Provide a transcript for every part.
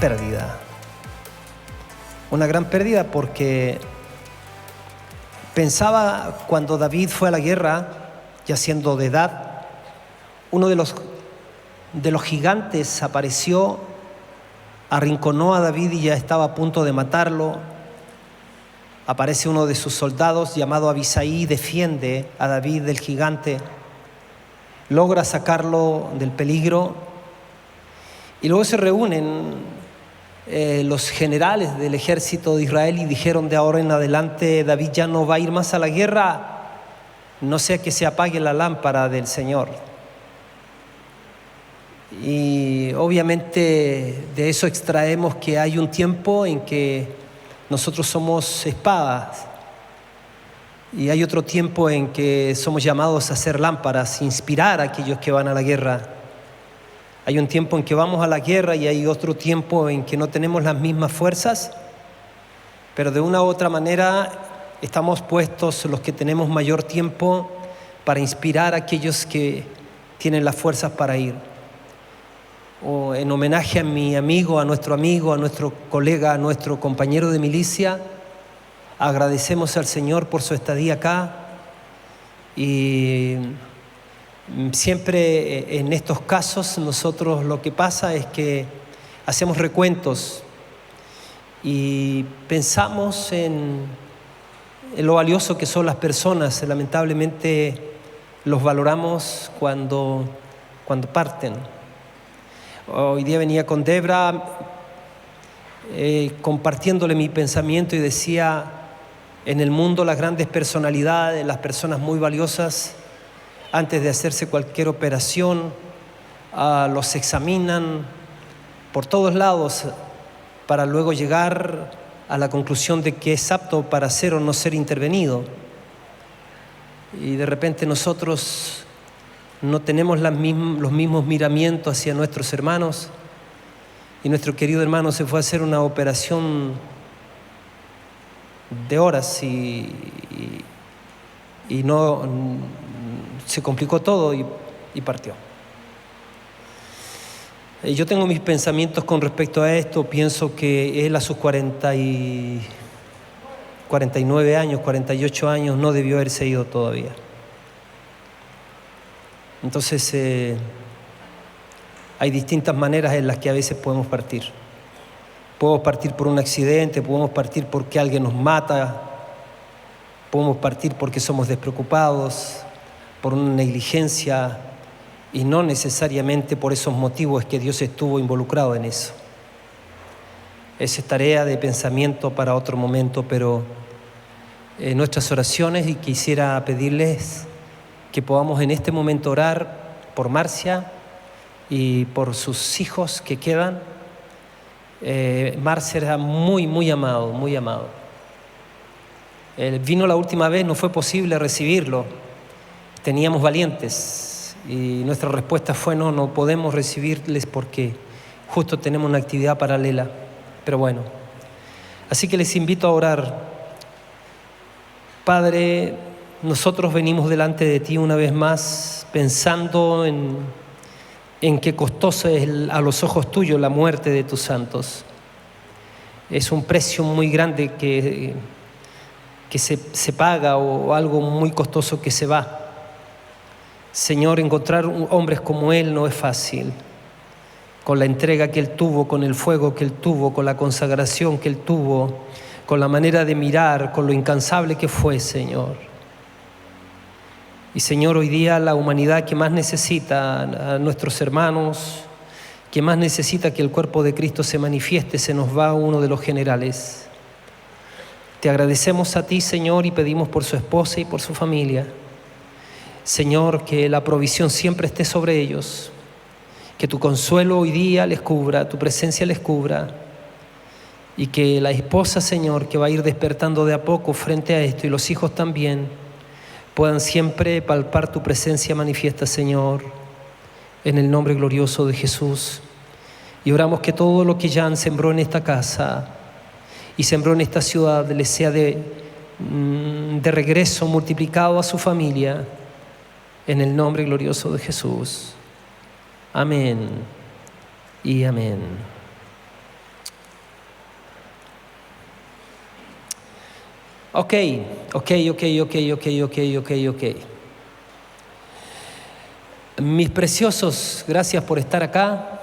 pérdida. Una gran pérdida porque pensaba cuando David fue a la guerra, ya siendo de edad, uno de los gigantes apareció, arrinconó a David y ya estaba a punto de matarlo. Aparece uno de sus soldados llamado Abisai, defiende a David del gigante, logra sacarlo del peligro y luego se reúnen los generales del ejército de Israel y dijeron: de ahora en adelante David ya no va a ir más a la guerra, no sea que se apague la lámpara del Señor. Y obviamente de eso extraemos que hay un tiempo en que nosotros somos espadas y hay otro tiempo en que somos llamados a ser lámparas, inspirar a aquellos que van a la guerra. Hay un tiempo en que vamos a la guerra y hay otro tiempo en que no tenemos las mismas fuerzas, pero de una u otra manera estamos puestos los que tenemos mayor tiempo para inspirar a aquellos que tienen las fuerzas para ir. O en homenaje a mi amigo, a nuestro colega, a nuestro compañero de milicia, agradecemos al Señor por su estadía acá y siempre en estos casos nosotros lo que pasa es que hacemos recuentos y pensamos en lo valioso que son las personas. Lamentablemente los valoramos cuando parten. Hoy día venía con Debra compartiéndole mi pensamiento y decía: en el mundo las grandes personalidades, las personas muy valiosas, antes de hacerse cualquier operación, los examinan por todos lados para luego llegar a la conclusión de que es apto para ser o no ser intervenido. Y de repente nosotros no tenemos los mismos miramientos hacia nuestros hermanos, y nuestro querido hermano se fue a hacer una operación de horas y no se complicó todo y partió. Yo tengo mis pensamientos con respecto a esto. Pienso que él a sus 49 años, 48 años no debió haberse ido todavía. Entonces hay distintas maneras en las que a veces podemos partir. Podemos partir por un accidente, podemos partir porque alguien nos mata, podemos partir porque somos despreocupados, por una negligencia, y no necesariamente por esos motivos que Dios estuvo involucrado en eso. Esa es tarea de pensamiento para otro momento, pero nuestras oraciones, y quisiera pedirles que podamos en este momento orar por Marcia y por sus hijos que quedan. Marcia era muy, muy amado, muy amado. Él vino la última vez, no fue posible recibirlo. Teníamos valientes y nuestra respuesta fue: no podemos recibirles porque justo tenemos una actividad paralela. Pero bueno, así que les invito a orar. Padre, nosotros venimos delante de ti una vez más pensando en qué costosa es a los ojos tuyos la muerte de tus santos. Es un precio muy grande que se paga, o algo muy costoso que se va. Señor, encontrar hombres como él no es fácil. Con la entrega que él tuvo, con el fuego que él tuvo, con la consagración que él tuvo, con la manera de mirar, con lo incansable que fue, Señor. Y Señor, hoy día la humanidad que más necesita a nuestros hermanos, que más necesita que el cuerpo de Cristo se manifieste, se nos va uno de los generales. Te agradecemos a ti, Señor, y pedimos por su esposa y por su familia. Señor, que la provisión siempre esté sobre ellos, que tu consuelo hoy día les cubra, tu presencia les cubra, y que la esposa, Señor, que va a ir despertando de a poco frente a esto, y los hijos también, puedan siempre palpar tu presencia manifiesta, Señor, en el nombre glorioso de Jesús. Y oramos que todo lo que Jan sembró en esta casa y sembró en esta ciudad les sea de regreso multiplicado a su familia, en el nombre glorioso de Jesús. Amén y amén. Ok. Mis preciosos, gracias por estar acá.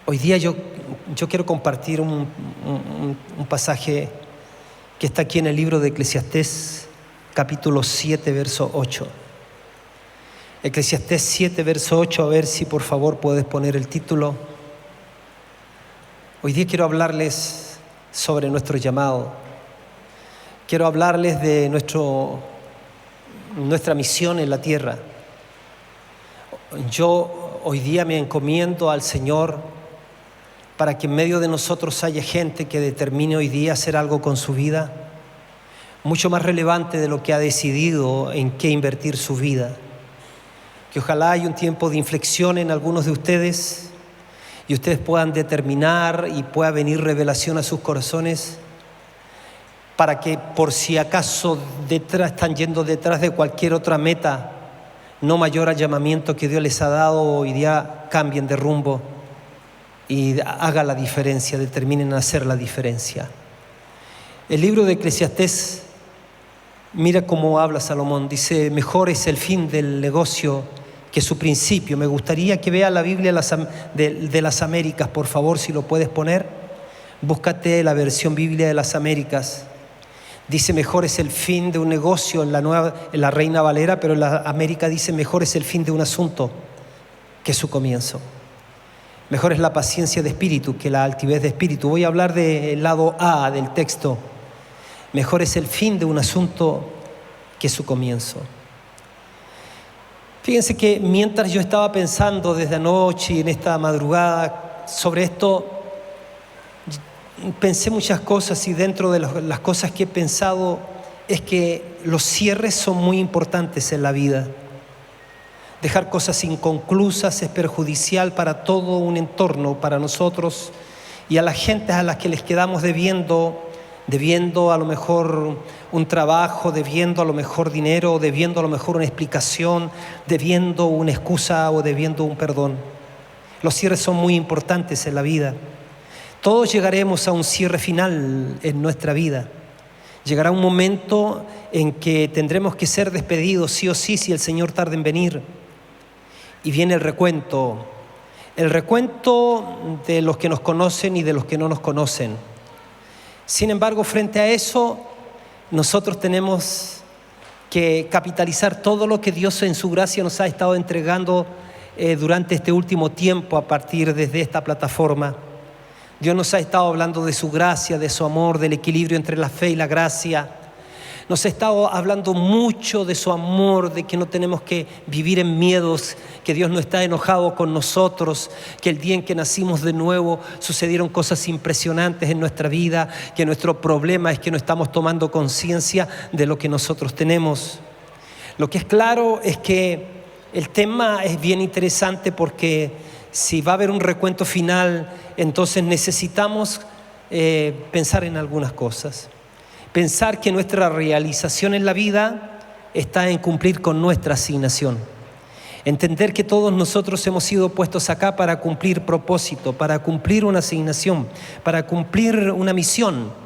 Hoy día yo quiero compartir un pasaje que está aquí en el libro de Eclesiastés, capítulo 7, verso 8. Eclesiastés 7, verso 8, a ver si por favor puedes poner el título. Hoy día quiero hablarles sobre nuestro llamado. Quiero hablarles de nuestra misión en la tierra. Yo hoy día me encomiendo al Señor para que en medio de nosotros haya gente que determine hoy día hacer algo con su vida, mucho más relevante de lo que ha decidido en qué invertir su vida. Que ojalá haya un tiempo de inflexión en algunos de ustedes y ustedes puedan determinar y pueda venir revelación a sus corazones para que por si acaso están yendo detrás de cualquier otra meta no mayor al llamamiento que Dios les ha dado, hoy día cambien de rumbo y haga la diferencia, determinen hacer la diferencia. El libro de Eclesiastés, mira cómo habla Salomón, dice: mejor es el fin del negocio que su principio. Me gustaría que vea la Biblia de las Américas, por favor, si lo puedes poner. Búscate la versión Biblia de las Américas. Dice: mejor es el fin de un negocio en la Reina Valera, pero en la América dice: mejor es el fin de un asunto que su comienzo. Mejor es la paciencia de espíritu que la altivez de espíritu. Voy a hablar del lado A del texto. Mejor es el fin de un asunto que su comienzo. Fíjense que mientras yo estaba pensando desde anoche y en esta madrugada sobre esto, pensé muchas cosas, y dentro de las cosas que he pensado es que los cierres son muy importantes en la vida. Dejar cosas inconclusas es perjudicial para todo un entorno, para nosotros y a las gentes a las que les quedamos debiendo a lo mejor un trabajo, debiendo a lo mejor dinero, debiendo a lo mejor una explicación, debiendo una excusa o debiendo un perdón. Los cierres son muy importantes en la vida. Todos llegaremos a un cierre final en nuestra vida. Llegará un momento en que tendremos que ser despedidos sí o sí si el Señor tarda en venir. Y viene el recuento de los que nos conocen y de los que no nos conocen. Sin embargo, frente a eso, nosotros tenemos que capitalizar todo lo que Dios en su gracia nos ha estado entregando durante este último tiempo a partir desde esta plataforma. Dios nos ha estado hablando de su gracia, de su amor, del equilibrio entre la fe y la gracia. Nos ha estado hablando mucho de su amor, de que no tenemos que vivir en miedos, que Dios no está enojado con nosotros, que el día en que nacimos de nuevo sucedieron cosas impresionantes en nuestra vida, que nuestro problema es que no estamos tomando conciencia de lo que nosotros tenemos. Lo que es claro es que el tema es bien interesante porque si va a haber un recuento final, entonces necesitamos pensar en algunas cosas. Pensar que nuestra realización en la vida está en cumplir con nuestra asignación. Entender que todos nosotros hemos sido puestos acá para cumplir propósito, para cumplir una asignación, para cumplir una misión.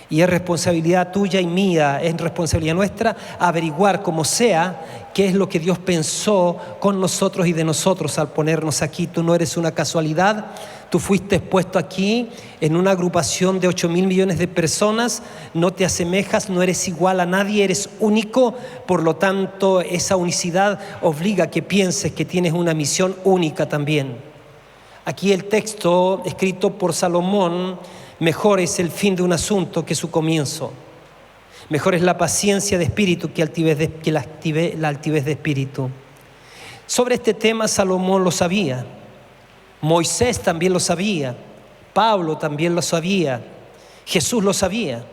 Y es responsabilidad tuya y mía, es responsabilidad nuestra averiguar como sea qué es lo que Dios pensó con nosotros y de nosotros al ponernos aquí. Tú no eres una casualidad, tú fuiste puesto aquí en una agrupación de 8.000 millones de personas, no te asemejas, no eres igual a nadie, eres único, por lo tanto esa unicidad obliga a que pienses que tienes una misión única también. Aquí el texto escrito por Salomón: mejor es el fin de un asunto que su comienzo. Mejor es la paciencia de espíritu que la altivez de espíritu. Sobre este tema Salomón lo sabía. Moisés también lo sabía. Pablo también lo sabía. Jesús lo sabía.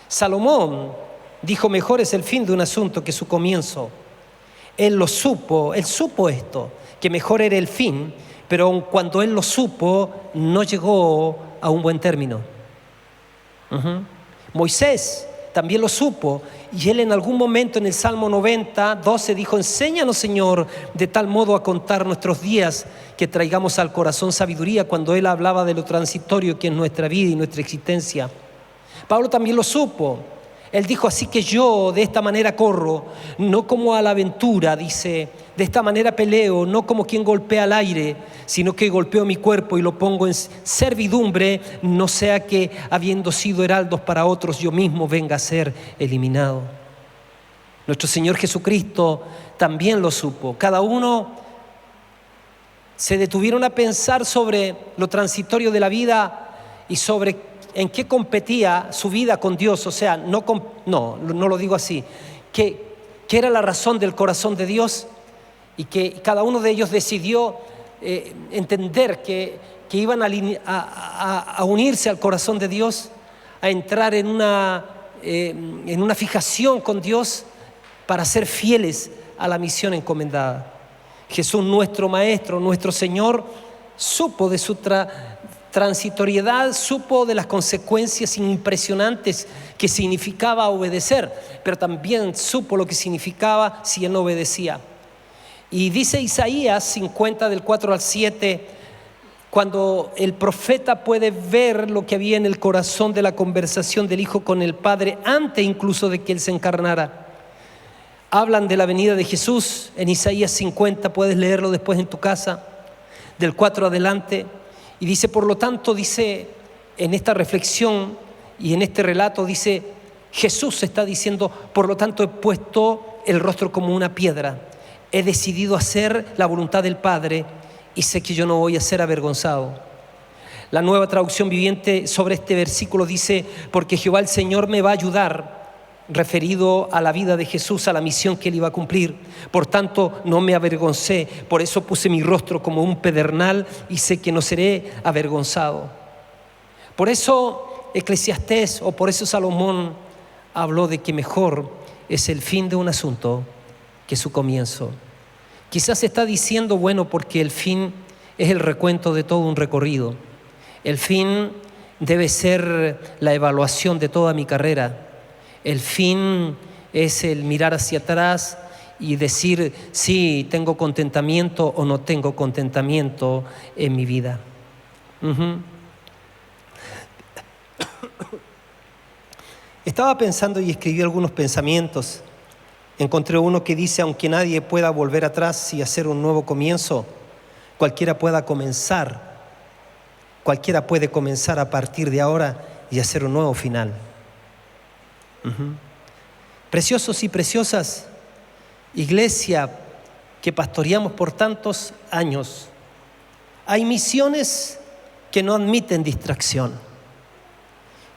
Salomón dijo: mejor es el fin de un asunto que su comienzo. Él lo supo, él supo esto, que mejor era el fin, pero cuando él lo supo, no llegó a un buen término. Moisés también lo supo. Y él en algún momento en el Salmo 90, 12 dijo: enséñanos, Señor, de tal modo a contar nuestros días que traigamos al corazón sabiduría, cuando él hablaba de lo transitorio que es nuestra vida y nuestra existencia. Pablo también lo supo. Él dijo: así que yo de esta manera corro, no como a la aventura, dice, de esta manera peleo, no como quien golpea al aire, sino que golpeo mi cuerpo y lo pongo en servidumbre, no sea que, habiendo sido heraldos para otros, yo mismo venga a ser eliminado. Nuestro Señor Jesucristo también lo supo. Cada uno se detuvieron a pensar sobre lo transitorio de la vida y sobre en qué competía su vida con Dios. O sea, no lo digo así, que era la razón del corazón de Dios, y que cada uno de ellos decidió entender que iban a unirse al corazón de Dios, a entrar en una fijación con Dios para ser fieles a la misión encomendada. Jesús, nuestro Maestro, nuestro Señor, supo de su transitoriedad, supo de las consecuencias impresionantes que significaba obedecer, pero también supo lo que significaba si él no obedecía. Y dice Isaías 50 del 4 al 7, cuando el profeta puede ver lo que había en el corazón de la conversación del Hijo con el Padre antes incluso de que Él se encarnara. Hablan de la venida de Jesús en Isaías 50, puedes leerlo después en tu casa, del 4 adelante. Y dice, por lo tanto, dice en esta reflexión y en este relato, dice, Jesús está diciendo: por lo tanto he puesto el rostro como una piedra, he decidido hacer la voluntad del Padre y sé que yo no voy a ser avergonzado. La Nueva Traducción Viviente sobre este versículo dice: porque Jehová el Señor me va a ayudar, referido a la vida de Jesús, a la misión que él iba a cumplir. Por tanto, no me avergoncé, por eso puse mi rostro como un pedernal y sé que no seré avergonzado. Por eso Eclesiastés, o por eso Salomón, habló de que mejor es el fin de un asunto que su comienzo. Quizás está diciendo, bueno, porque el fin es el recuento de todo un recorrido. El fin debe ser la evaluación de toda mi carrera. El fin es el mirar hacia atrás y decir, sí, tengo contentamiento o no tengo contentamiento en mi vida. Estaba pensando y escribí algunos pensamientos. Encontré uno que dice: aunque nadie pueda volver atrás y hacer un nuevo comienzo, cualquiera puede comenzar a partir de ahora y hacer un nuevo final. Preciosos y preciosas, iglesia que pastoreamos por tantos años, hay misiones que no admiten distracción.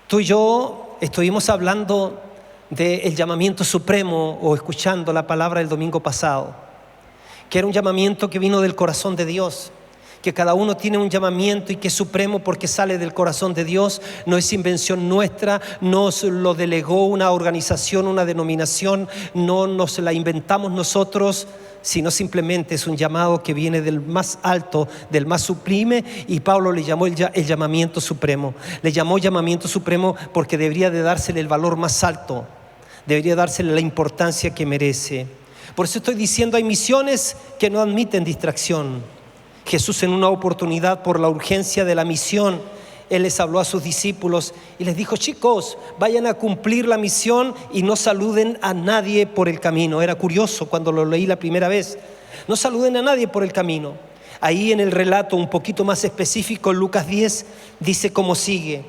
Tú y yo estuvimos hablando del llamamiento supremo, o escuchando la palabra el domingo pasado, que era un llamamiento que vino del corazón de Dios, que cada uno tiene un llamamiento y que es supremo porque sale del corazón de Dios, no es invención nuestra, nos lo delegó una organización, una denominación, no nos la inventamos nosotros, sino simplemente es un llamado que viene del más alto, del más sublime, y Pablo le llamó el llamamiento supremo. Le llamó llamamiento supremo porque debería de dársele el valor más alto, debería dársele la importancia que merece. Por eso estoy diciendo, hay misiones que no admiten distracción. Jesús, en una oportunidad, por la urgencia de la misión, Él les habló a sus discípulos y les dijo: chicos, vayan a cumplir la misión y no saluden a nadie por el camino. Era curioso cuando lo leí la primera vez. No saluden a nadie por el camino. Ahí en el relato un poquito más específico, en Lucas 10, dice como sigue: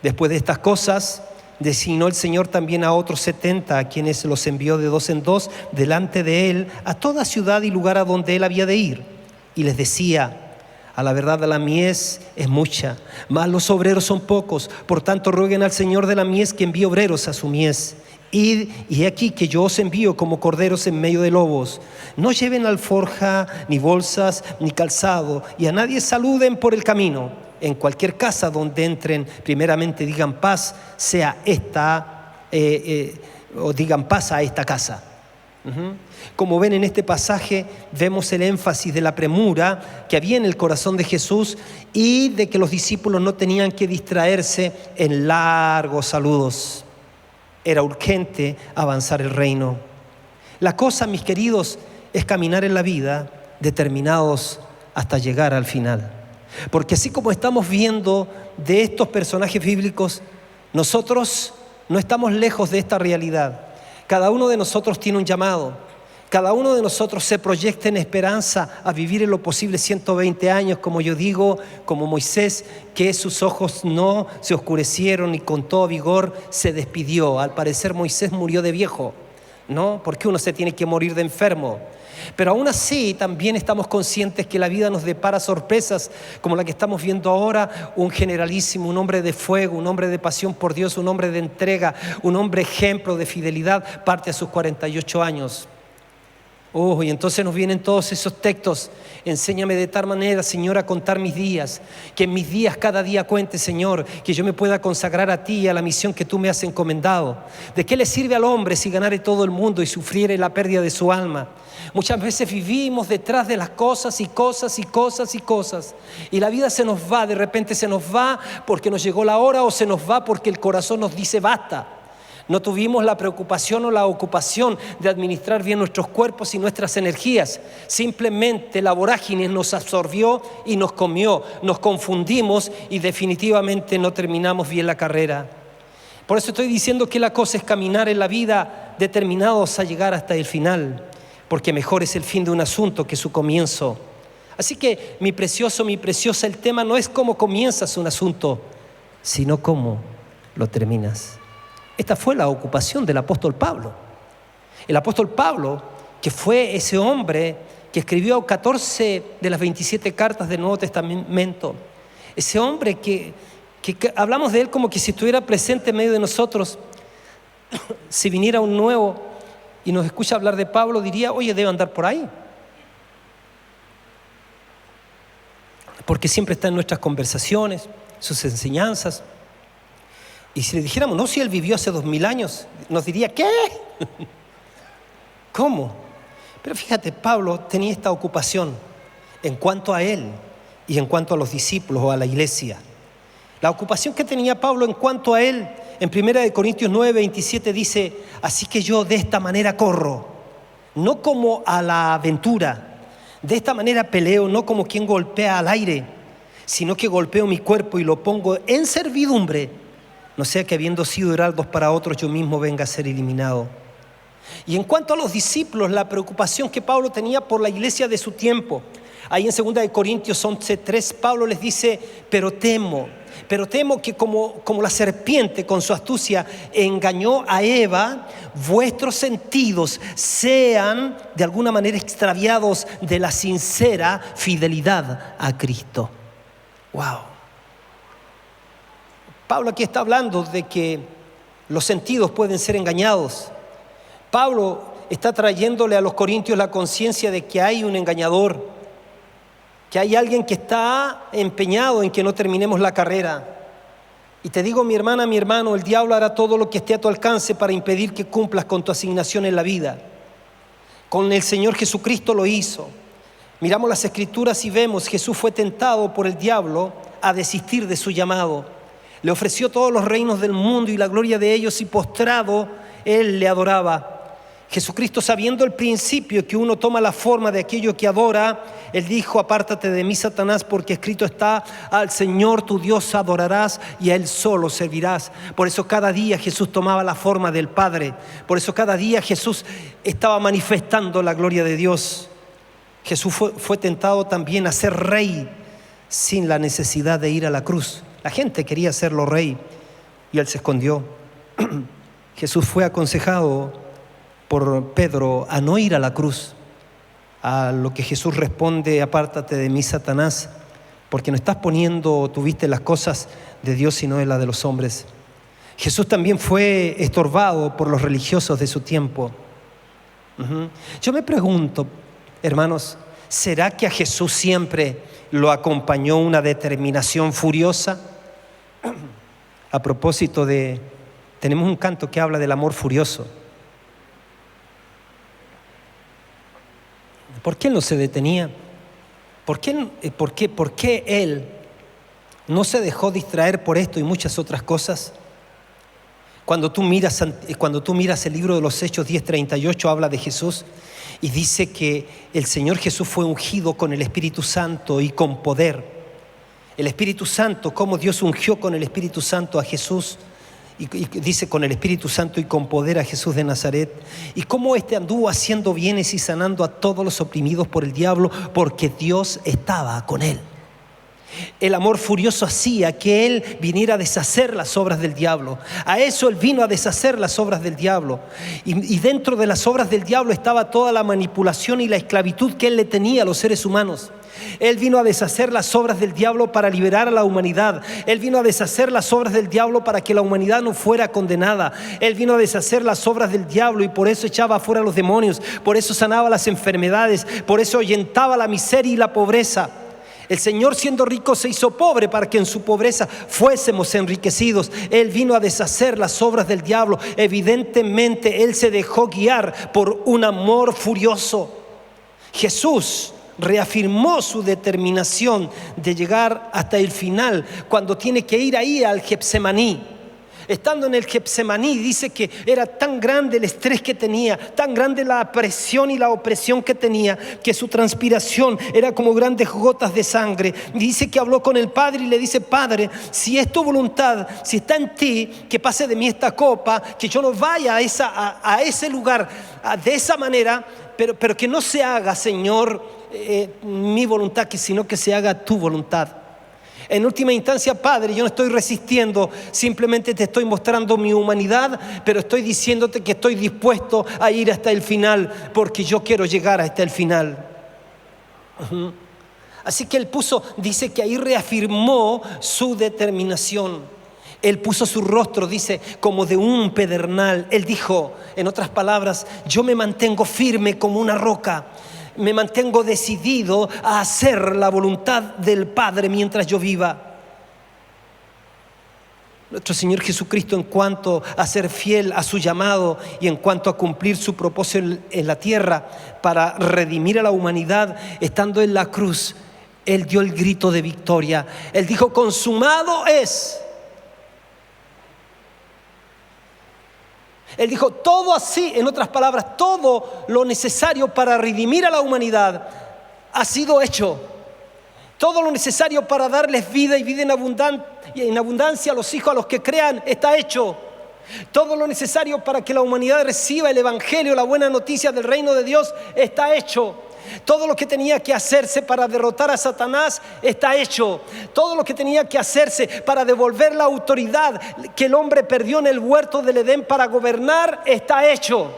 después de estas cosas, designó el Señor también a otros 70, a quienes los envió de 2 en 2 delante de Él, a toda ciudad y lugar a donde Él había de ir. Y les decía: a la verdad la mies es mucha, mas los obreros son pocos. Por tanto, rueguen al Señor de la mies que envíe obreros a su mies. Id, y he aquí que yo os envío como corderos en medio de lobos. No lleven alforja, ni bolsas, ni calzado, y a nadie saluden por el camino. En cualquier casa donde entren, primeramente digan paz sea esta, o digan paz a esta casa. Como ven en este pasaje, vemos el énfasis de la premura que había en el corazón de Jesús y de que los discípulos no tenían que distraerse en largos saludos. Era urgente avanzar el reino. La cosa, mis queridos, es caminar en la vida determinados hasta llegar al final. Porque así como estamos viendo de estos personajes bíblicos, nosotros no estamos lejos de esta realidad. Cada uno de nosotros tiene un llamado. Cada uno de nosotros se proyecta en esperanza a vivir en lo posible 120 años, como yo digo, como Moisés, que sus ojos no se oscurecieron y con todo vigor se despidió. Al parecer Moisés murió de viejo, ¿no? Porque uno se tiene que morir de enfermo. Pero aún así también estamos conscientes que la vida nos depara sorpresas como la que estamos viendo ahora. Un generalísimo, un hombre de fuego, un hombre de pasión por Dios, un hombre de entrega, un hombre ejemplo de fidelidad, parte a sus 48 años. Y entonces nos vienen todos esos textos. Enséñame de tal manera, Señor, a contar mis días, que en mis días cada día cuente, Señor, que yo me pueda consagrar a ti y a la misión que tú me has encomendado. ¿De qué le sirve al hombre si ganare todo el mundo y sufriere la pérdida de su alma? Muchas veces vivimos detrás de las cosas y cosas y cosas y cosas, y la vida se nos va, de repente se nos va porque nos llegó la hora, o se nos va porque el corazón nos dice basta. No tuvimos la preocupación o la ocupación de administrar bien nuestros cuerpos y nuestras energías. Simplemente la vorágine nos absorbió y nos comió. Nos confundimos y definitivamente no terminamos bien la carrera. Por eso estoy diciendo que la cosa es caminar en la vida determinados a llegar hasta el final, porque mejor es el fin de un asunto que su comienzo. Así que, mi precioso, mi preciosa, el tema no es cómo comienzas un asunto, sino cómo lo terminas. Esta fue la ocupación del apóstol Pablo. El apóstol Pablo, que fue ese hombre que escribió 14 de las 27 cartas del Nuevo Testamento, ese hombre que hablamos de él como que si estuviera presente en medio de nosotros. Si viniera un nuevo y nos escucha hablar de Pablo, diría, oye, debe andar por ahí. Porque siempre está en nuestras conversaciones, sus enseñanzas. Y si le dijéramos, no, si él vivió hace 2000 años, nos diría, ¿qué? ¿Cómo? Pero fíjate, Pablo tenía esta ocupación en cuanto a él y en cuanto a los discípulos o a la iglesia. La ocupación que tenía Pablo en cuanto a él, en 1 Corintios 9:27 dice, así que yo de esta manera corro, no como a la aventura, de esta manera peleo, no como quien golpea al aire, sino que golpeo mi cuerpo y lo pongo en servidumbre, no sea que habiendo sido heraldos para otros, yo mismo venga a ser eliminado. Y en cuanto a los discípulos, la preocupación que Pablo tenía por la iglesia de su tiempo, ahí en 2 Corintios 11:3, Pablo les dice, pero temo que como la serpiente con su astucia engañó a Eva, vuestros sentidos sean de alguna manera extraviados de la sincera fidelidad a Cristo. Wow. Pablo aquí está hablando de que los sentidos pueden ser engañados. Pablo está trayéndole a los corintios la conciencia de que hay un engañador, que hay alguien que está empeñado en que no terminemos la carrera. Y te digo, mi hermana, mi hermano, el diablo hará todo lo que esté a tu alcance para impedir que cumplas con tu asignación en la vida. Con el Señor Jesucristo lo hizo. Miramos las Escrituras y vemos, Jesús fue tentado por el diablo a desistir de su llamado. Le ofreció todos los reinos del mundo y la gloria de ellos, y postrado él le adoraba. Jesucristo, sabiendo el principio que uno toma la forma de aquello que adora, él dijo, apártate de mí, Satanás, porque escrito está, al Señor tu Dios adorarás y a Él solo servirás. Por eso cada día Jesús tomaba la forma del Padre. Por eso cada día Jesús estaba manifestando la gloria de Dios. Jesús fue tentado también a ser rey sin la necesidad de ir a la cruz. La gente quería hacerlo rey y él se escondió. Jesús fue aconsejado por Pedro a no ir a la cruz. A lo que Jesús responde, apártate de mí, Satanás, porque no estás poniendo, tuviste las cosas de Dios sino en las de los hombres. Jesús también fue estorbado por los religiosos de su tiempo. Yo me pregunto, hermanos, ¿será que a Jesús siempre lo acompañó una determinación furiosa? A propósito tenemos un canto que habla del amor furioso. ¿Por qué él no se detenía? ¿Por qué él no se dejó distraer por esto y muchas otras cosas? Cuando tú miras el libro de los Hechos 10:38, habla de Jesús y dice que el Señor Jesús fue ungido con el Espíritu Santo y con poder. El Espíritu Santo, cómo Dios ungió con el Espíritu Santo a Jesús, y dice con el Espíritu Santo y con poder a Jesús de Nazaret, y cómo éste anduvo haciendo bienes y sanando a todos los oprimidos por el diablo, porque Dios estaba con él. El amor furioso hacía que él viniera a deshacer las obras del diablo. A eso él vino, a deshacer las obras del diablo. Y dentro de las obras del diablo estaba toda la manipulación y la esclavitud que él le tenía a los seres humanos. Él vino a deshacer las obras del diablo para liberar a la humanidad. Él vino a deshacer las obras del diablo para que la humanidad no fuera condenada. Él vino a deshacer las obras del diablo y por eso echaba afuera a los demonios. Por eso sanaba las enfermedades. Por eso ahuyentaba la miseria y la pobreza. El Señor, siendo rico, se hizo pobre para que en su pobreza fuésemos enriquecidos. Él vino a deshacer las obras del diablo. Evidentemente Él se dejó guiar por un amor furioso. Jesús reafirmó su determinación de llegar hasta el final cuando tiene que ir ahí al Getsemaní. Estando en el Getsemaní, dice que era tan grande el estrés que tenía, tan grande la presión y la opresión que tenía, que su transpiración era como grandes gotas de sangre. Dice que habló con el Padre y le dice: Padre, si es tu voluntad, si está en ti, que pase de mí esta copa, que yo no vaya a ese lugar de esa manera, pero que no se haga, Señor, mi voluntad, sino que se haga tu voluntad. En última instancia, Padre, yo no estoy resistiendo, simplemente te estoy mostrando mi humanidad, pero estoy diciéndote que estoy dispuesto a ir hasta el final, porque yo quiero llegar hasta el final. Así que él dice que ahí reafirmó su determinación. Él puso su rostro, dice, como de un pedernal. Él dijo, en otras palabras: yo me mantengo firme como una roca. Me mantengo decidido a hacer la voluntad del Padre mientras yo viva. Nuestro Señor Jesucristo, en cuanto a ser fiel a su llamado y en cuanto a cumplir su propósito en la tierra para redimir a la humanidad, estando en la cruz, Él dio el grito de victoria. Él dijo: consumado es. Él dijo: todo así, en otras palabras, todo lo necesario para redimir a la humanidad ha sido hecho. Todo lo necesario para darles vida y vida en abundancia a los hijos, a los que crean, está hecho. Todo lo necesario para que la humanidad reciba el evangelio, la buena noticia del reino de Dios, está hecho. Todo lo que tenía que hacerse para derrotar a Satanás está hecho. Todo lo que tenía que hacerse para devolver la autoridad que el hombre perdió en el huerto del Edén para gobernar está hecho.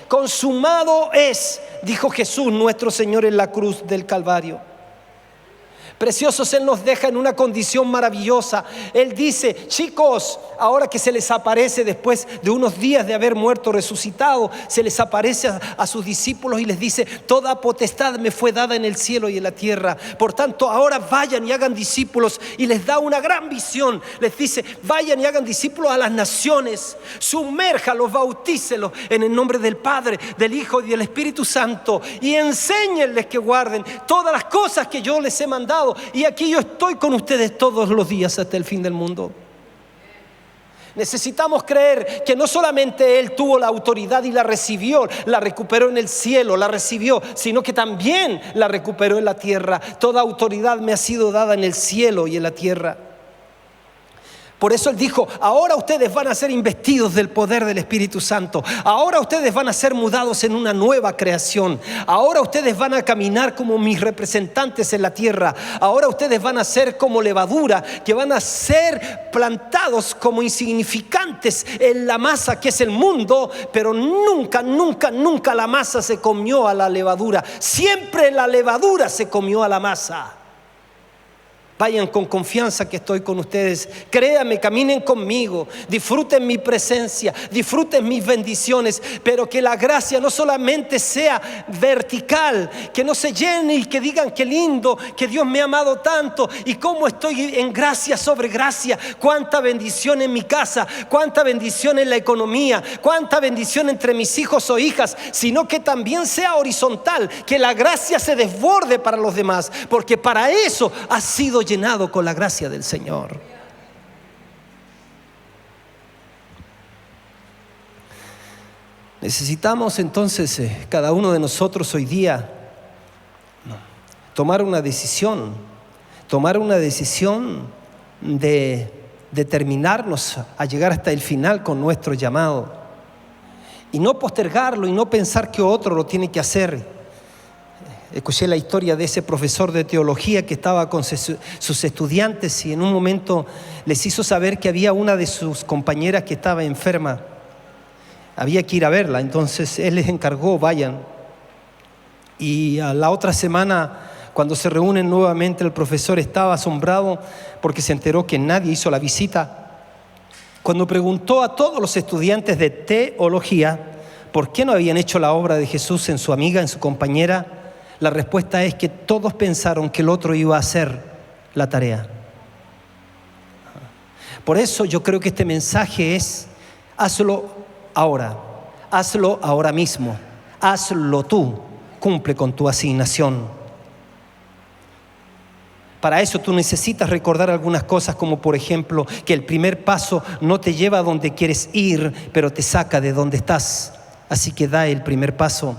Consumado es, dijo Jesús nuestro Señor en la cruz del Calvario. Preciosos, Él nos deja en una condición maravillosa. Él dice: chicos, ahora que se les aparece después de unos días de haber muerto, resucitado, se les aparece a sus discípulos y les dice: toda potestad me fue dada en el cielo y en la tierra. Por tanto, ahora vayan y hagan discípulos. Y les da una gran visión. Les dice: vayan y hagan discípulos a las naciones. Sumérjalos, bautícelos en el nombre del Padre, del Hijo y del Espíritu Santo. Y enséñenles que guarden todas las cosas que yo les he mandado. Y aquí yo estoy con ustedes todos los días hasta el fin del mundo. Necesitamos creer que no solamente Él tuvo la autoridad y la recibió, la recuperó en el cielo, la recibió, sino que también la recuperó en la tierra. Toda autoridad me ha sido dada en el cielo y en la tierra. Por eso Él dijo: ahora ustedes van a ser investidos del poder del Espíritu Santo. Ahora ustedes van a ser mudados en una nueva creación. Ahora ustedes van a caminar como mis representantes en la tierra. Ahora ustedes van a ser como levadura, que van a ser plantados como insignificantes en la masa que es el mundo. Pero nunca, nunca, nunca la masa se comió a la levadura. Siempre la levadura se comió a la masa. Vayan con confianza que estoy con ustedes. Créanme, caminen conmigo. Disfruten mi presencia, disfruten mis bendiciones. Pero que la gracia no solamente sea vertical, que no se llene y que digan: qué lindo, que Dios me ha amado tanto y cómo estoy en gracia sobre gracia. Cuánta bendición en mi casa, cuánta bendición en la economía, cuánta bendición entre mis hijos o hijas. Sino que también sea horizontal, que la gracia se desborde para los demás, porque para eso ha sido llenado con la gracia del Señor. Necesitamos entonces, cada uno de nosotros hoy día, tomar una decisión de determinarnos a llegar hasta el final con nuestro llamado y no postergarlo y no pensar que otro lo tiene que hacer. Escuché la historia de ese profesor de teología que estaba con sus estudiantes y en un momento les hizo saber que había una de sus compañeras que estaba enferma. Había que ir a verla, entonces él les encargó, vayan. Y a la otra semana, cuando se reúnen nuevamente, el profesor estaba asombrado porque se enteró que nadie hizo la visita. Cuando preguntó a todos los estudiantes de teología por qué no habían hecho la obra de Jesús en su amiga, en su compañera, la respuesta es que todos pensaron que el otro iba a hacer la tarea. Por eso yo creo que este mensaje es: hazlo ahora mismo, hazlo tú, cumple con tu asignación. Para eso tú necesitas recordar algunas cosas, como por ejemplo que el primer paso no te lleva a donde quieres ir, pero te saca de donde estás. Así que da el primer paso.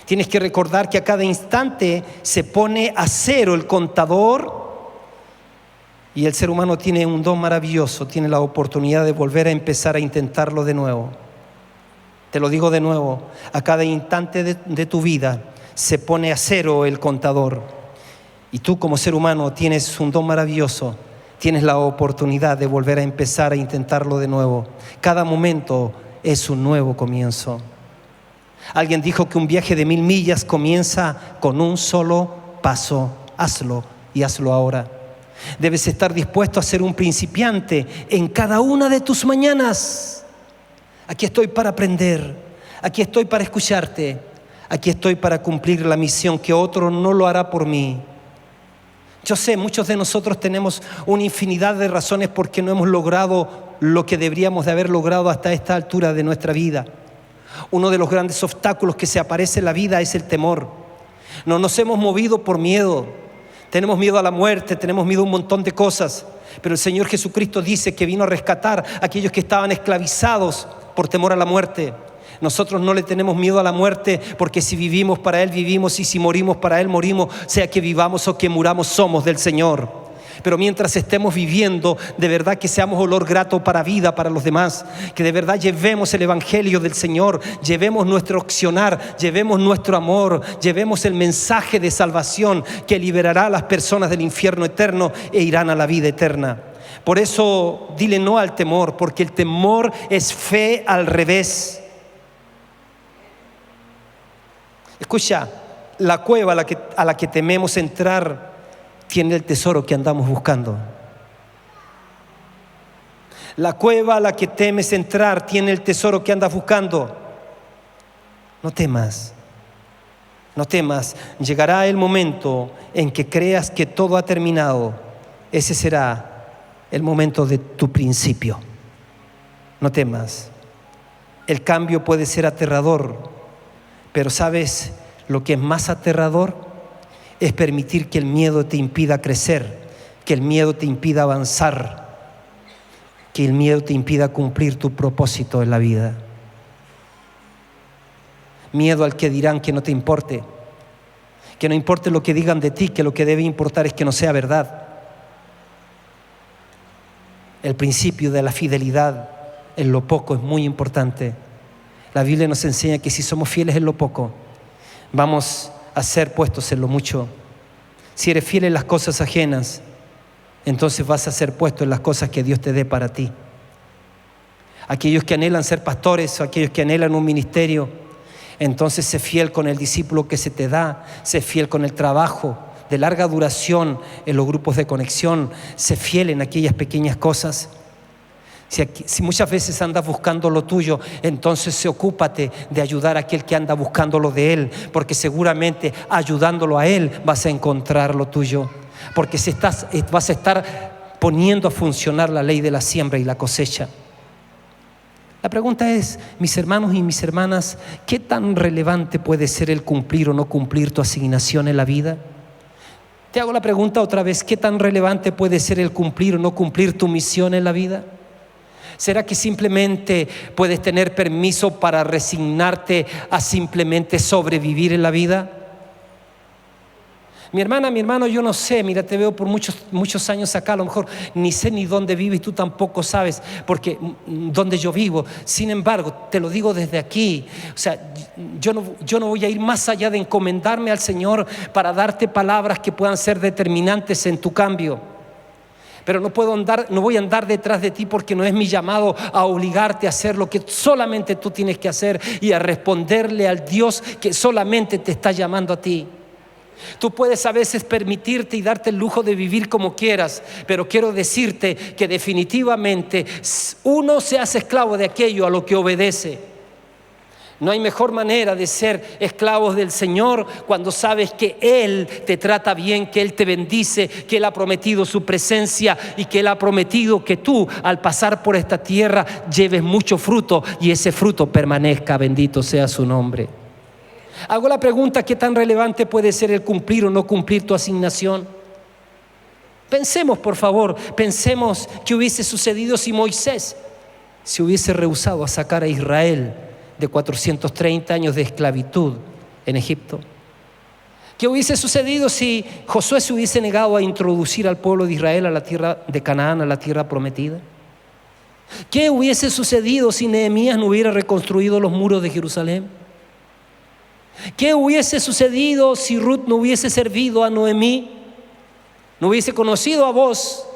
Tienes que recordar que a cada instante se pone a cero el contador. Y el ser humano tiene un don maravilloso, tiene la oportunidad de volver a empezar a intentarlo de nuevo. Te lo digo de nuevo, a cada instante de tu vida se pone a cero el contador. Y tú como ser humano tienes un don maravilloso, tienes la oportunidad de volver a empezar a intentarlo de nuevo. Cada momento es un nuevo comienzo. Alguien dijo que un viaje de 1000 millas comienza con un solo paso. Hazlo y hazlo ahora. Debes estar dispuesto a ser un principiante en cada una de tus mañanas. Aquí estoy para aprender, aquí estoy para escucharte, aquí estoy para cumplir la misión que otro no lo hará por mí. Yo sé, muchos de nosotros tenemos una infinidad de razones por qué no hemos logrado lo que deberíamos de haber logrado hasta esta altura de nuestra vida. Uno de los grandes obstáculos que se aparece en la vida es el temor. No nos hemos movido por miedo. Tenemos miedo a la muerte, tenemos miedo a un montón de cosas. Pero el Señor Jesucristo dice que vino a rescatar a aquellos que estaban esclavizados por temor a la muerte. Nosotros no le tenemos miedo a la muerte, porque si vivimos para Él vivimos, y si morimos para Él morimos. Sea que vivamos o que muramos, somos del Señor. Pero mientras estemos viviendo, de verdad que seamos olor grato para vida, para los demás. Que de verdad llevemos el Evangelio del Señor, llevemos nuestro accionar, llevemos nuestro amor, llevemos el mensaje de salvación que liberará a las personas del infierno eterno e irán a la vida eterna. Por eso dile no al temor, porque el temor es fe al revés. Escucha, la cueva a la que tememos entrar tiene el tesoro que andamos buscando. La cueva a la que temes entrar tiene el tesoro que andas buscando. No temas, no temas. Llegará el momento en que creas que todo ha terminado. Ese será el momento de tu principio. No temas. El cambio puede ser aterrador, pero ¿sabes lo que es más aterrador? Es permitir que el miedo te impida crecer, que el miedo te impida avanzar, que el miedo te impida cumplir tu propósito en la vida. Miedo al que dirán, que no te importe, que no importe lo que digan de ti, que lo que debe importar es que no sea verdad. El principio de la fidelidad en lo poco es muy importante. La Biblia nos enseña que si somos fieles en lo poco, vamos a ser puestos en lo mucho. Si eres fiel en las cosas ajenas, entonces vas a ser puesto en las cosas que Dios te dé para ti. Aquellos que anhelan ser pastores o aquellos que anhelan un ministerio, entonces sé fiel con el discípulo que se te da, sé fiel con el trabajo de larga duración en los grupos de conexión, sé fiel en aquellas pequeñas cosas. Si muchas veces andas buscando lo tuyo, entonces ocúpate de ayudar a aquel que anda buscando lo de él, porque seguramente ayudándolo a él vas a encontrar lo tuyo, porque vas a estar poniendo a funcionar la ley de la siembra y la cosecha. La pregunta es, mis hermanos y mis hermanas, ¿qué tan relevante puede ser el cumplir o no cumplir tu asignación en la vida? Te hago la pregunta otra vez, ¿qué tan relevante puede ser el cumplir o no cumplir tu misión en la vida? ¿Será que simplemente puedes tener permiso para resignarte a simplemente sobrevivir en la vida? Mi hermana, mi hermano, yo no sé, mira, te veo por muchos años acá, a lo mejor ni sé ni dónde vives, tú tampoco sabes, porque dónde yo vivo. Sin embargo, te lo digo desde aquí, o sea, yo no voy a ir más allá de encomendarme al Señor para darte palabras que puedan ser determinantes en tu cambio. Pero no voy a andar detrás de ti, porque no es mi llamado a obligarte a hacer lo que solamente tú tienes que hacer y a responderle al Dios que solamente te está llamando a ti. Tú puedes a veces permitirte y darte el lujo de vivir como quieras, pero quiero decirte que definitivamente uno se hace esclavo de aquello a lo que obedece. No hay mejor manera de ser esclavos del Señor cuando sabes que Él te trata bien, que Él te bendice, que Él ha prometido su presencia y que Él ha prometido que tú, al pasar por esta tierra, lleves mucho fruto y ese fruto permanezca. Bendito sea su nombre. Hago la pregunta: ¿qué tan relevante puede ser el cumplir o no cumplir tu asignación? Pensemos, por favor, pensemos qué hubiese sucedido si Moisés se hubiese rehusado a sacar a Israel de 430 años de esclavitud en Egipto. ¿Qué hubiese sucedido si Josué se hubiese negado a introducir al pueblo de Israel a la tierra de Canaán, a la tierra prometida? ¿Qué hubiese sucedido si Nehemías no hubiera reconstruido los muros de Jerusalén? ¿Qué hubiese sucedido si Ruth no hubiese servido a Noemí, no hubiese conocido a Boaz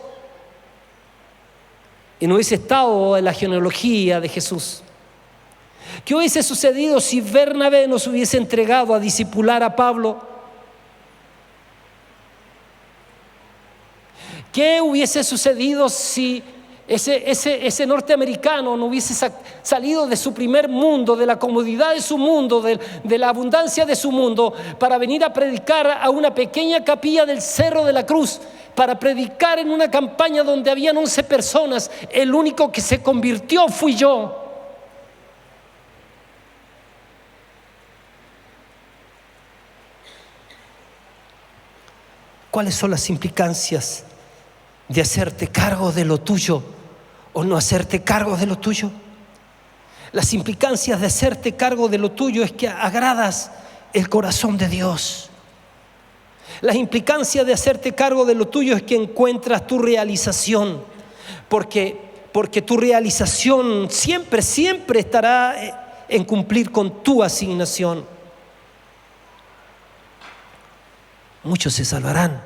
y no hubiese estado en la genealogía de Jesús? ¿Qué hubiese sucedido si Bernabé nos hubiese entregado a discipular a Pablo? ¿Qué hubiese sucedido si ese norteamericano no hubiese salido de su primer mundo, de la comodidad de su mundo, de la abundancia de su mundo, para venir a predicar a una pequeña capilla del Cerro de la Cruz, para predicar en una campaña donde habían 11 personas? El único que se convirtió fui yo. ¿Cuáles son las implicancias de hacerte cargo de lo tuyo o no hacerte cargo de lo tuyo? Las implicancias de hacerte cargo de lo tuyo es que agradas el corazón de Dios. Las implicancias de hacerte cargo de lo tuyo es que encuentras tu realización, porque tu realización siempre estará en cumplir con tu asignación. Muchos se salvarán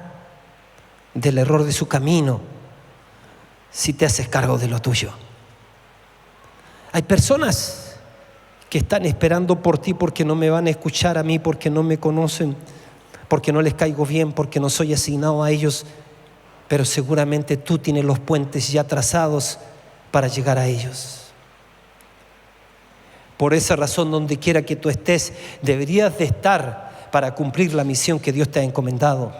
del error de su camino si te haces cargo de lo tuyo. Hay personas que están esperando por ti porque no me van a escuchar a mí, porque no me conocen, porque no les caigo bien, porque no soy asignado a ellos, pero seguramente tú tienes los puentes ya trazados para llegar a ellos. Por esa razón, donde quiera que tú estés, deberías de estar para cumplir la misión que Dios te ha encomendado.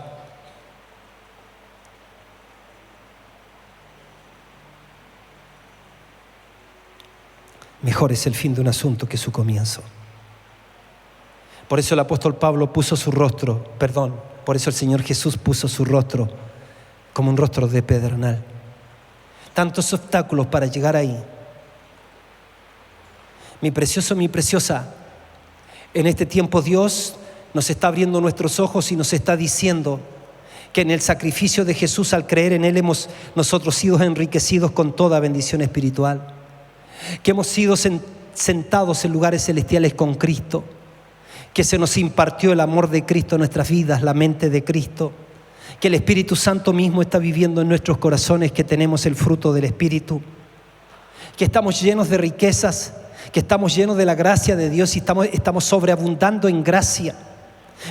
Mejor es el fin de un asunto que su comienzo. Por eso el apóstol Pablo por eso el Señor Jesús puso su rostro como un rostro de pedernal. Tantos obstáculos para llegar ahí. Mi precioso, mi preciosa, en este tiempo Dios nos está abriendo nuestros ojos y nos está diciendo que en el sacrificio de Jesús, al creer en Él, hemos nosotros sido enriquecidos con toda bendición espiritual, que hemos sido sentados en lugares celestiales con Cristo, que se nos impartió el amor de Cristo en nuestras vidas, la mente de Cristo, que el Espíritu Santo mismo está viviendo en nuestros corazones, que tenemos el fruto del Espíritu, que estamos llenos de riquezas, que estamos llenos de la gracia de Dios y estamos sobreabundando en gracia,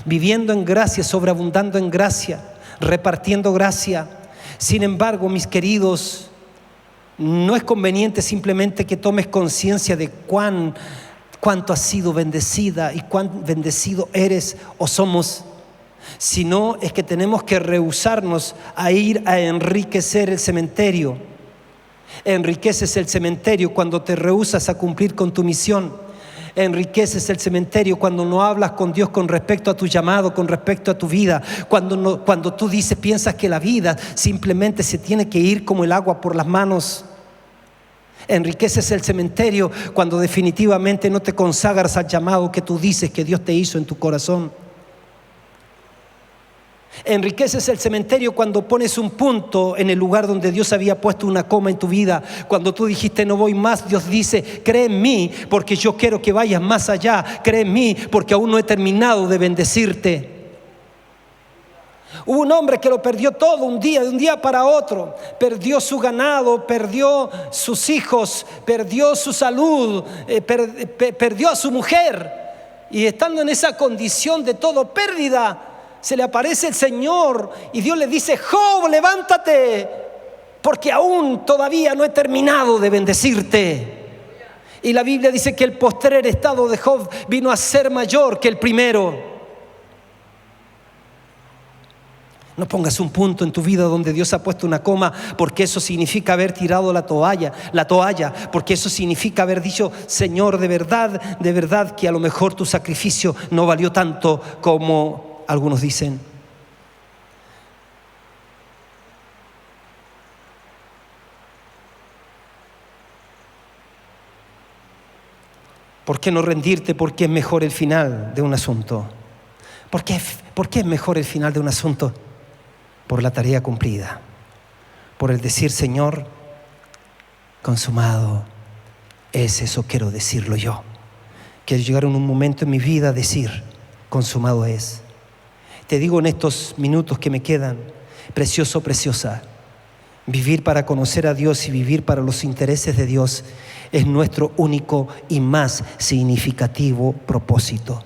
viviendo en gracia, sobreabundando en gracia, repartiendo gracia. Sin embargo, mis queridos, no es conveniente simplemente que tomes conciencia de cuánto has sido bendecida y cuán bendecido eres o somos, sino es que tenemos que rehusarnos a ir a enriquecer el cementerio. Enriqueces el cementerio cuando te rehusas a cumplir con tu misión. Enriqueces el cementerio cuando no hablas con Dios con respecto a tu llamado, con respecto a tu vida. Cuando tú piensas que la vida simplemente se tiene que ir como el agua por las manos. Enriqueces el cementerio cuando definitivamente no te consagras al llamado que tú dices que Dios te hizo en tu corazón. Enriqueces el cementerio cuando pones un punto en el lugar donde Dios había puesto una coma en tu vida. Cuando tú dijiste no voy más, Dios dice cree en mí porque yo quiero que vayas más allá. Cree en mí porque aún no he terminado de bendecirte. Hubo un hombre que lo perdió todo de un día para otro. Perdió su ganado, perdió sus hijos, perdió su salud, perdió a su mujer. Y estando en esa condición de todo pérdida, se le aparece el Señor y Dios le dice: Job, levántate, porque aún todavía no he terminado de bendecirte. Y la Biblia dice que el postrer estado de Job vino a ser mayor que el primero. No pongas un punto en tu vida donde Dios ha puesto una coma, porque eso significa haber tirado la toalla, porque eso significa haber dicho: Señor, de verdad que a lo mejor tu sacrificio no valió tanto como algunos dicen. ¿Por qué no rendirte? Porque es mejor el final de un asunto. ¿Por qué es mejor el final de un asunto? Por la tarea cumplida, por el decir: Señor, consumado es. Eso quiero decirlo yo. Quiero llegar en un momento en mi vida a decir: consumado es. Te digo en estos minutos que me quedan, precioso, preciosa, vivir para conocer a Dios y vivir para los intereses de Dios es nuestro único y más significativo propósito.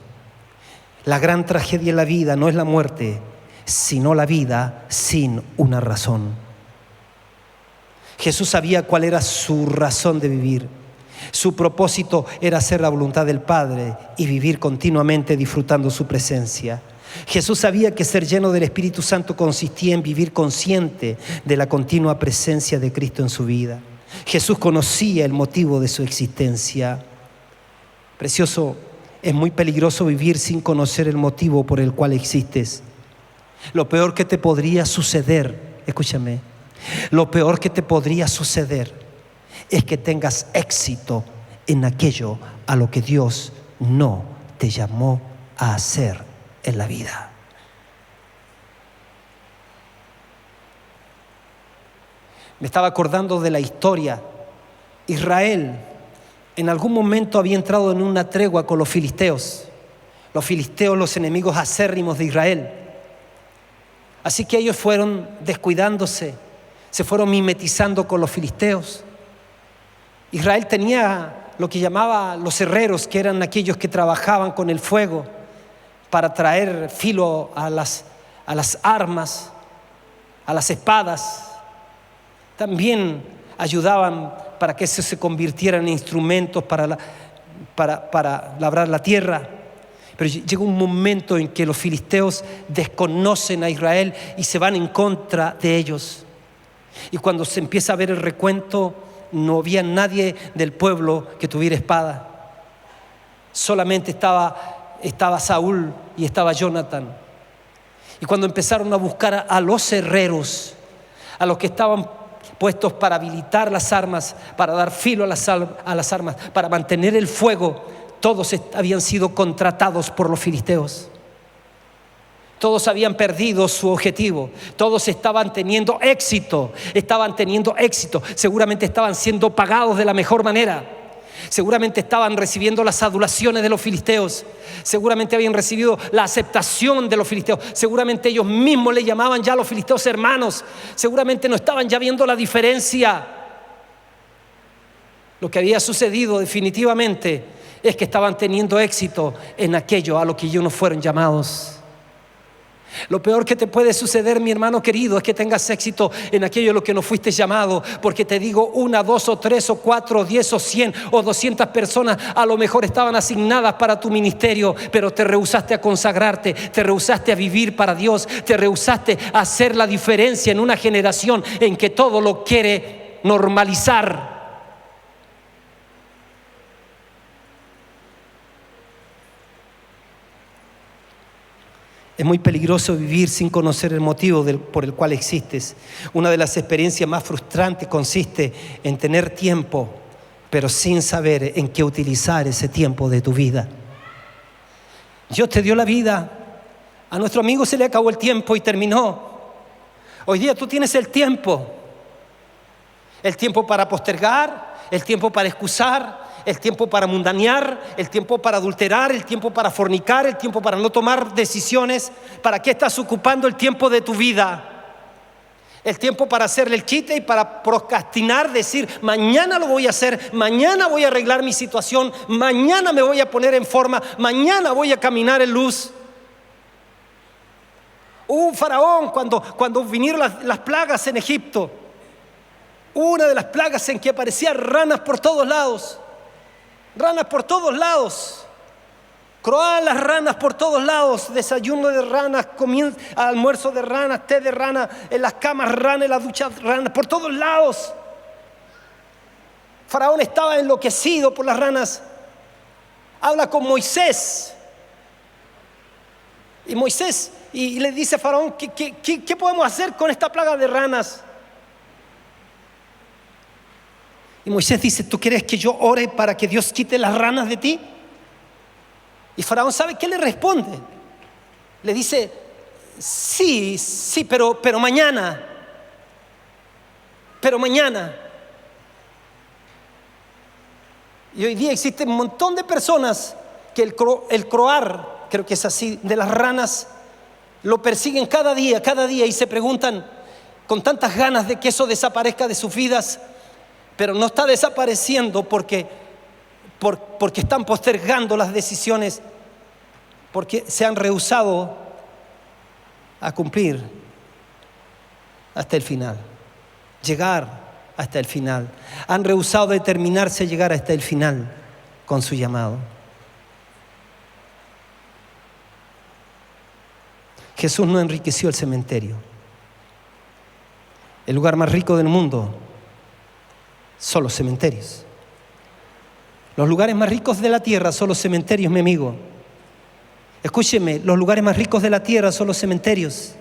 La gran tragedia en la vida no es la muerte, sino la vida sin una razón. Jesús sabía cuál era su razón de vivir. Su propósito era hacer la voluntad del Padre y vivir continuamente disfrutando su presencia. Jesús sabía que ser lleno del Espíritu Santo consistía en vivir consciente de la continua presencia de Cristo en su vida. Jesús conocía el motivo de su existencia. Precioso, es muy peligroso vivir sin conocer el motivo por el cual existes. Lo peor que te podría suceder, escúchame, lo peor que te podría suceder es que tengas éxito en aquello a lo que Dios no te llamó a hacer en la vida. Me estaba acordando de la historia. Israel en algún momento había entrado en una tregua con los filisteos. Los filisteos, los enemigos acérrimos de Israel. Así que ellos fueron descuidándose, se fueron mimetizando con los filisteos. Israel tenía lo que llamaba los herreros, que eran aquellos que trabajaban con el fuego para traer filo a las armas, a las espadas. También ayudaban para que eso se convirtiera en instrumentos para labrar la tierra. Pero llega un momento en que los filisteos desconocen a Israel y se van en contra de ellos. Y cuando se empieza a ver el recuento, no había nadie del pueblo que tuviera espada. Solamente estaba Saúl y estaba Jonathan. Y cuando empezaron a buscar a los herreros, a los que estaban puestos para habilitar las armas, para dar filo a las armas, para mantener el fuego, todos habían sido contratados por los filisteos. Todos habían perdido su objetivo. Todos estaban teniendo éxito. Seguramente estaban siendo pagados de la mejor manera. Seguramente estaban recibiendo las adulaciones de los filisteos. Seguramente habían recibido la aceptación de los filisteos. Seguramente ellos mismos le llamaban ya a los filisteos hermanos. Seguramente no estaban ya viendo la diferencia. Lo que había sucedido definitivamente es que estaban teniendo éxito en aquello a lo que ellos no fueron llamados. Lo peor que te puede suceder, mi hermano querido, es que tengas éxito en aquello a lo que no fuiste llamado. Porque te digo, 1, 2 o 3 o 4 o 10 o 100 o 200 personas a lo mejor estaban asignadas para tu ministerio, pero te rehusaste a consagrarte, te rehusaste a vivir para Dios, te rehusaste a hacer la diferencia en una generación en que todo lo quiere normalizar. Es muy peligroso vivir sin conocer el motivo por el cual existes. Una de las experiencias más frustrantes consiste en tener tiempo pero sin saber en qué utilizar ese tiempo de tu vida. Dios te dio la vida. A nuestro amigo se le acabó el tiempo y terminó. Hoy día tú tienes el tiempo para postergar, el tiempo para excusar, el tiempo para mundanear, el tiempo para adulterar, el tiempo para fornicar, el tiempo para no tomar decisiones. ¿Para qué estás ocupando el tiempo de tu vida? El tiempo para hacerle el quite y para procrastinar, decir, mañana lo voy a hacer, mañana voy a arreglar mi situación, mañana me voy a poner en forma, mañana voy a caminar en luz. Un faraón cuando vinieron las plagas en Egipto, una de las plagas en que aparecían ranas por todos lados, croaban las ranas por todos lados, desayuno de ranas, almuerzo de ranas, té de rana, en las camas ranas, en las duchas ranas, por todos lados. Faraón estaba enloquecido por las ranas. Habla con Moisés. Y Moisés y le dice a Faraón, ¿qué podemos hacer con esta plaga de ranas? Y Moisés dice, ¿tú quieres que yo ore para que Dios quite las ranas de ti? Y Faraón, ¿sabe qué le responde? Le dice, sí, pero mañana. Y hoy día existe un montón de personas que el croar, creo que es así, de las ranas, lo persiguen cada día y se preguntan con tantas ganas de que eso desaparezca de sus vidas, pero no está desapareciendo porque están postergando las decisiones, porque se han rehusado a cumplir hasta el final, llegar hasta el final. Han rehusado determinarse a llegar hasta el final con su llamado. Jesús no enriqueció el cementerio. El lugar más rico del mundo son los cementerios. Los lugares más ricos de la tierra son los cementerios, mi amigo. Escúcheme, los lugares más ricos de la tierra son los cementerios.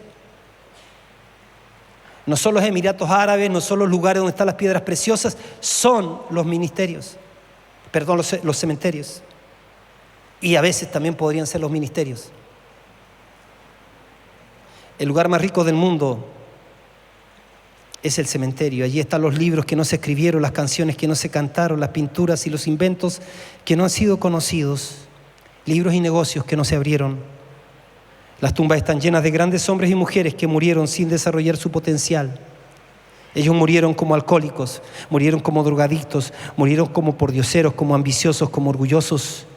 No son los Emiratos Árabes, no son los lugares donde están las piedras preciosas, son los ministerios. Perdón, los cementerios. Y a veces también podrían ser los ministerios. El lugar más rico del mundo es el cementerio. Allí están los libros que no se escribieron, las canciones que no se cantaron, las pinturas y los inventos que no han sido conocidos, libros y negocios que no se abrieron. Las tumbas están llenas de grandes hombres y mujeres que murieron sin desarrollar su potencial. Ellos murieron como alcohólicos, murieron como drogadictos, murieron como pordioseros, como ambiciosos, como orgullosos.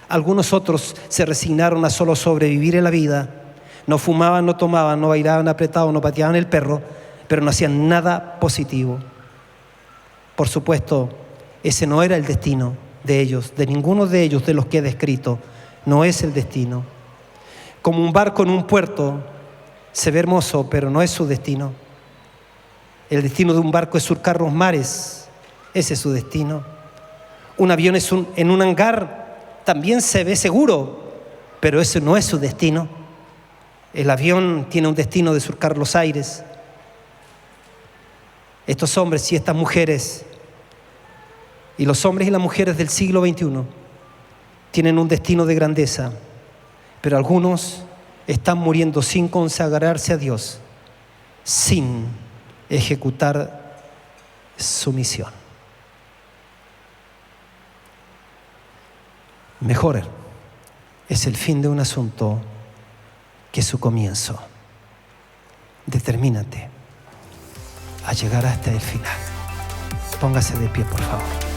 Algunos otros se resignaron a solo sobrevivir en la vida. No fumaban, no tomaban, no bailaban apretados, no pateaban el perro, pero no hacían nada positivo. Por supuesto, ese no era el destino de ellos, de ninguno de ellos de los que he descrito. No es el destino. Como un barco en un puerto, se ve hermoso, pero no es su destino. El destino de un barco es surcar los mares. Ese es su destino. Un avión en un hangar también se ve seguro, pero ese no es su destino. El avión tiene un destino de surcar los aires. Estos hombres y estas mujeres, y los hombres y las mujeres del siglo XXI, tienen un destino de grandeza, pero algunos están muriendo sin consagrarse a Dios, sin ejecutar su misión. Mejor es el fin de un asunto que su comienzo. Determínate a llegar hasta el final. Póngase de pie, por favor.